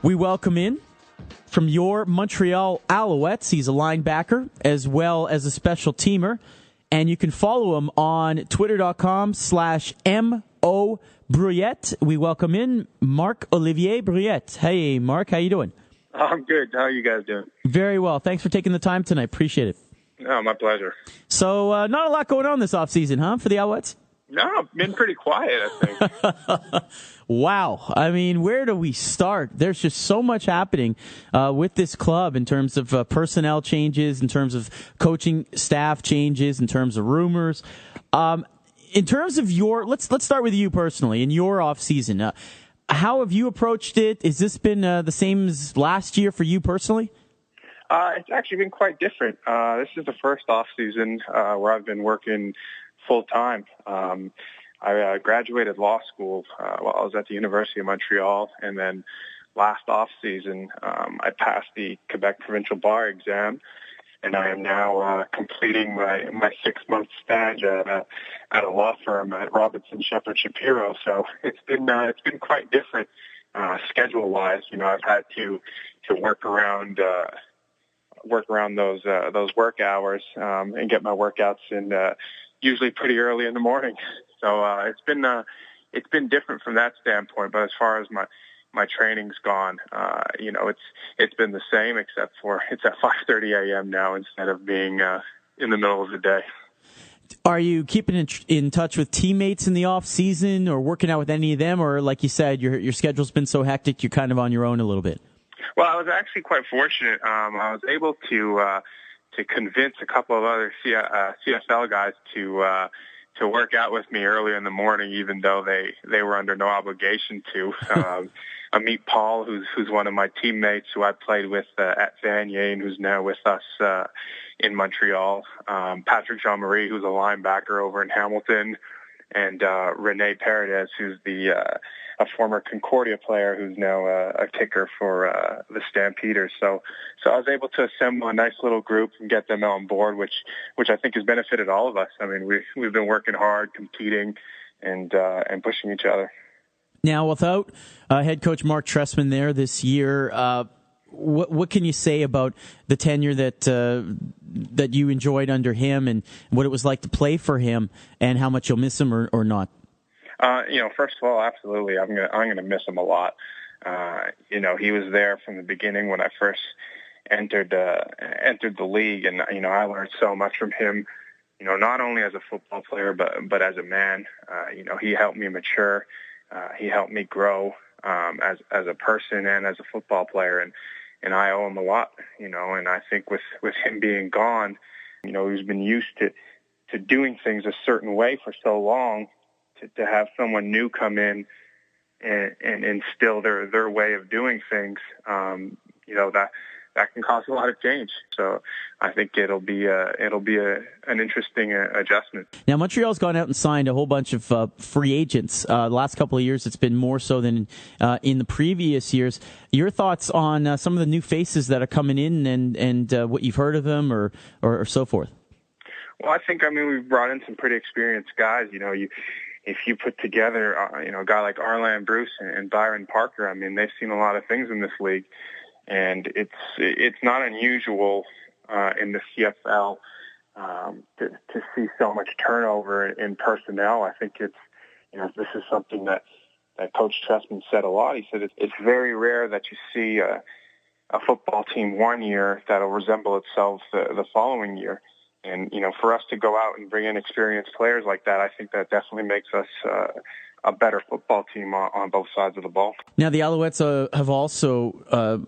We welcome in from your Montreal Alouettes. He's a linebacker as well as a special teamer. And you can follow him on twitter.com/MO Brouillette. We welcome in Marc-Olivier Brouillette. Hey, Marc, how you doing? I'm good. How are you guys doing? Very well. Thanks for taking the time tonight. Appreciate it. Oh, my pleasure. So, not a lot going on this offseason, huh, for the Alouettes? No, been pretty quiet, I think. Wow. I mean, where do we start? There's just so much happening with this club in terms of personnel changes, in terms of coaching staff changes, in terms of rumors. In terms of your, let's start with you personally, in your offseason. How have you approached it? Has this been the same as last year for you personally? It's actually been quite different. This is the first offseason where I've been working full-time. I graduated law school while I was at the University of Montreal, and then last off-season I passed the Quebec Provincial Bar exam, and I am now completing my 6-month stage at a law firm at Robinson Shepherd Shapiro. So it's been quite different schedule-wise. You know, I've had to work around those work hours and get my workouts in usually pretty early in the morning. So it's been different from that standpoint. But as far as my training's gone, it's been the same, except for it's at 5:30 a.m. now instead of being in the middle of the day. Are you keeping in touch with teammates in the off season, or working out with any of them, or like you said, your schedule's been so hectic you're kind of on your own a little bit? Well, I was actually quite fortunate. I was able to convince a couple of other CFL guys to work out with me earlier in the morning, even though they were under no obligation to. Amit Paul, who's one of my teammates who I played with at Vanier and who's now with us in Montreal. Patrick Jean-Marie, who's a linebacker over in Hamilton, and Rene Paredes, who's a former Concordia player who's now a kicker for the Stampeders. So I was able to assemble a nice little group and get them on board, which I think has benefited all of us. I mean, we've been working hard, competing, and pushing each other. Now, without head coach Marc Trestman there this year, what can you say about the tenure that you enjoyed under him, and what it was like to play for him, and how much you'll miss him or not? First of all, absolutely, I'm gonna miss him a lot. He was there from the beginning when I first entered the league, and I learned so much from him. Not only as a football player, but as a man. He helped me mature. He helped me grow as a person and as a football player, and I owe him a lot. And I think with him being gone, he's been used to doing things a certain way for so long. To have someone new come in and instill their way of doing things, that can cause a lot of change. So I think it'll be an interesting adjustment. Now, Montreal's gone out and signed a whole bunch of free agents. The last couple of years, it's been more so than in the previous years. Your thoughts on some of the new faces that are coming in, and what you've heard of them, or so forth? Well, I think we've brought in some pretty experienced guys. If you put together, a guy like Arlan Bruce and Byron Parker, they've seen a lot of things in this league, and it's not unusual in the CFL to see so much turnover in personnel. I think this is something that Coach Trestman said a lot. He said it's very rare that you see a football team one year that'll resemble itself the following year. And, for us to go out and bring in experienced players like that, I think that definitely makes us a better football team on both sides of the ball. Now, the Alouettes have also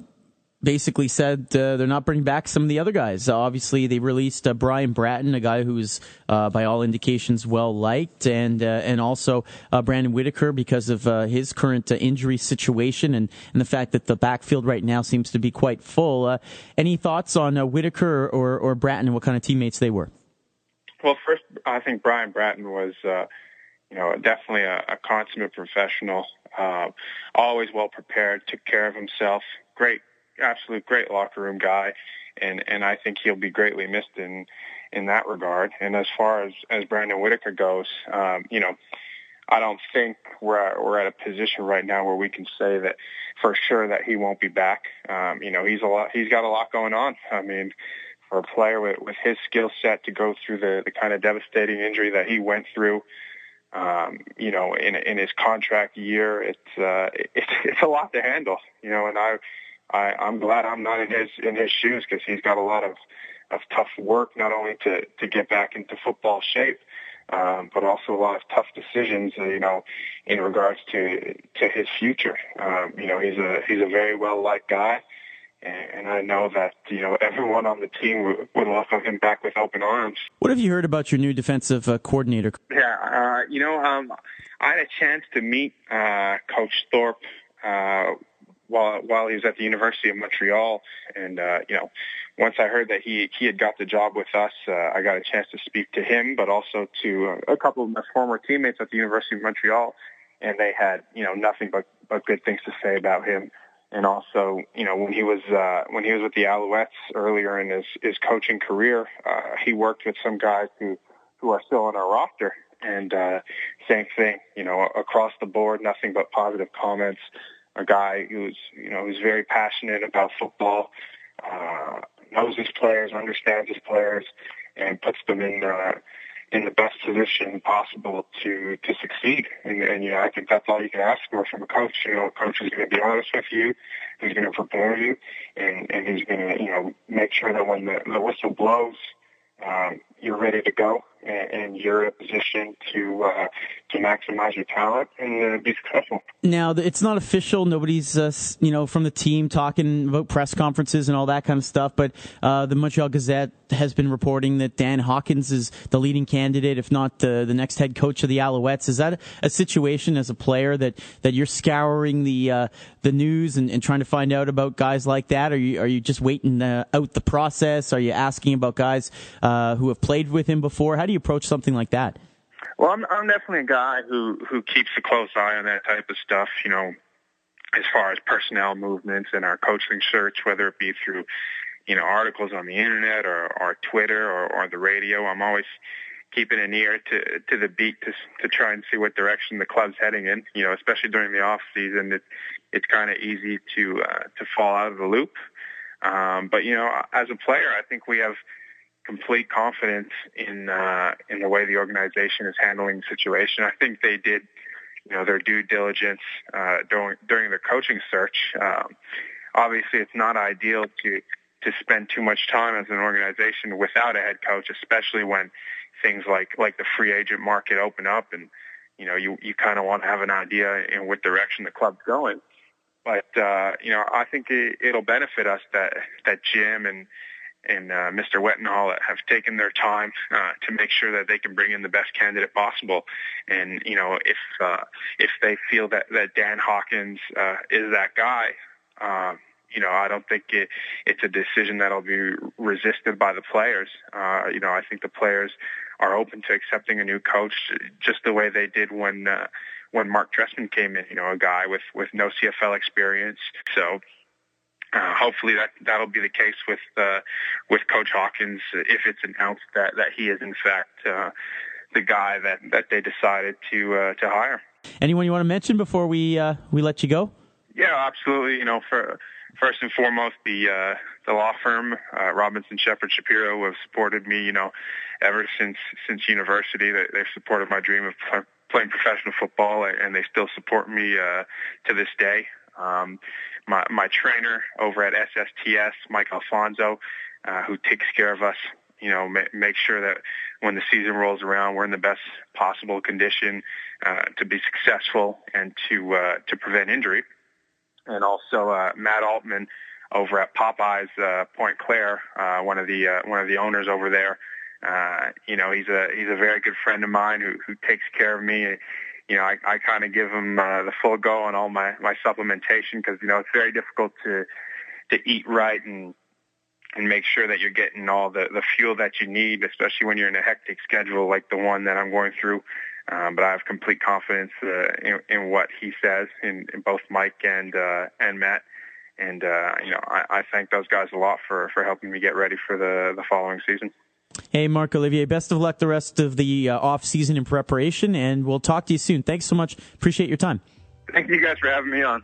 basically said they're not bringing back some of the other guys. Obviously, they released Brian Bratton, a guy who's by all indications well liked, and also Brandon Whitaker because of his current injury situation and the fact that the backfield right now seems to be quite full. Any thoughts on Whitaker or Bratton and what kind of teammates they were? Well, first, I think Brian Bratton was definitely a consummate professional, always well prepared, took care of himself, absolute great locker room guy, and I think he'll be greatly missed in that regard. And as far as Brandon Whitaker goes, I don't think we're at a position right now where we can say for sure that he won't be back. He's got a lot going on. I mean, for a player with his skill set to go through the kind of devastating injury that he went through, in his contract year, it's a lot to handle, and I'm glad I'm not in his shoes, because he's got a lot of tough work, not only to get back into football shape, but also a lot of tough decisions, in regards to his future. He's a very well-liked guy, and I know that, everyone on the team would welcome him back with open arms. What have you heard about your new defensive coordinator? Yeah, I had a chance to meet Coach Thorpe while he was at the University of Montreal, and once I heard that he had got the job with us, I got a chance to speak to him, but also to a couple of my former teammates at the University of Montreal, and they had nothing but good things to say about him. And also, when he was with the Alouettes earlier in his coaching career, he worked with some guys who are still on our roster, and same thing, across the board, nothing but positive comments. A guy who's very passionate about football, knows his players, understands his players, and puts them in the best position possible to succeed. And I think that's all you can ask for from a coach. A coach is going to be honest with you, who's going to prepare you, and who's going to make sure that when the whistle blows, you're ready to go, and you're in a position to maximize your talent and be successful. Now, it's not official. Nobody's, from the team talking about press conferences and all that kind of stuff, but the Montreal Gazette has been reporting that Dan Hawkins is the leading candidate, if not the next head coach of the Alouettes. Is that a situation as a player that you're scouring the news and trying to find out about guys like that? Are you just waiting out the process? Are you asking about guys who have played with him before? How do you approach something like that? Well, I'm definitely a guy who keeps a close eye on that type of stuff, as far as personnel movements and our coaching search, whether it be through, articles on the internet or Twitter or the radio. I'm always keeping an ear to the beat to try and see what direction the club's heading in, especially during the off season. It's kind of easy to fall out of the loop. But, as a player, I think we have complete confidence in the way the organization is handling the situation. I think they did, their due diligence during their coaching search. Obviously, it's not ideal to spend too much time as an organization without a head coach, especially when things like the free agent market open up, and you kind of want to have an idea in what direction the club's going. But I think it'll benefit us that Jim and Mr. Wettenhall have taken their time to make sure that they can bring in the best candidate possible. And, if they feel that Dan Hawkins is that guy, I don't think it's a decision that'll be resisted by the players. I think the players are open to accepting a new coach just the way they did when Marc Trestman came in, a guy with no CFL experience. So, hopefully that'll be the case with Coach Hawkins if it's announced that he is in fact the guy that they decided to hire. Anyone you want to mention before we let you go? Yeah, absolutely. For first and foremost, the law firm Robinson Shepherd Shapiro, who have supported me, ever since university. They've supported my dream of playing professional football, and they still support me to this day. My trainer over at SSTS, Mike Alfonso, who takes care of us, make sure that when the season rolls around, we're in the best possible condition to be successful and to prevent injury. And also Matt Altman over at Popeyes Point Claire, one of the owners over there. He's a very good friend of mine who takes care of me. I kind of give him the full go on all my supplementation, because it's very difficult to eat right and make sure that you're getting all the fuel that you need, especially when you're in a hectic schedule like the one that I'm going through. But I have complete confidence in what he says, in both Mike and Matt. And I thank those guys a lot for helping me get ready for the following season. Hey, Marc-Olivier, best of luck the rest of the off-season in preparation, and we'll talk to you soon. Thanks so much. Appreciate your time. Thank you guys for having me on.